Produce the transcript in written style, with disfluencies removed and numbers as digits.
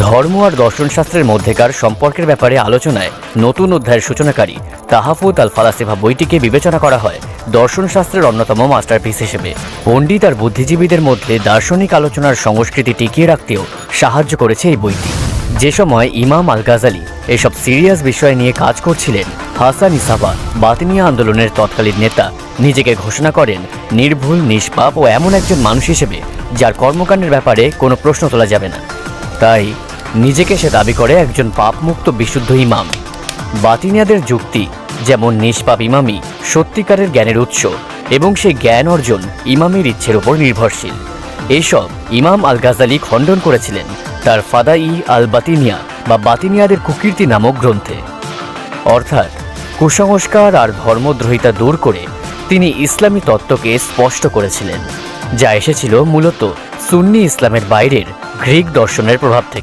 ধর্ম আর দর্শনশাস্ত্রের মধ্যেকার সম্পর্কের ব্যাপারে আলোচনায় নতুন অধ্যায়ের সূচনাকারী তাহাফুত আল ফালাসিফা বইটিকে বিবেচনা করা হয় দর্শনশাস্ত্রের অন্যতম মাস্টারপিস হিসেবে। পণ্ডিত আর বুদ্ধিজীবীদের মধ্যে দার্শনিক আলোচনার সংস্কৃতি টিকিয়ে রাখতেও সাহায্য করেছে এই বইটি। যে সময় ইমাম আল গাজালি এসব সিরিয়াস বিষয় নিয়ে কাজ করছিলেন, হাসান ইসাবা বাতিনিয়া আন্দোলনের তৎকালীন নেতা নিজেকে ঘোষণা করেন নির্ভুল, নিষ্পাপ ও এমন একজন মানুষ হিসেবে যার কর্মকাণ্ডের ব্যাপারে কোনো প্রশ্ন তোলা যাবে না। তাই নিজেকে সে দাবি করে একজন পাপমুক্ত বিশুদ্ধ ইমাম। বাতিনিয়াদের যুক্তি, যেমন নিষ্পাপ ইমামই সত্যিকারের জ্ঞানের উৎস এবং সেই জ্ঞান অর্জন ইমামের ইচ্ছের উপর নির্ভরশীল, এইসব ইমাম আল গাজালি খণ্ডন করেছিলেন তার ফাদাই আল বাতিনিয়া বা বাতিনিয়াদের কুকীর্তি নামক গ্রন্থে। অর্থাৎ কুসংস্কার আর ধর্মদ্রোহিতা দূর করে তিনি ইসলামী তত্ত্বকে স্পষ্ট করেছিলেন, যা এসেছিল মূলত সুন্নি ইসলামের বাইরের গ্রিক দর্শনের প্রভাব থেকে।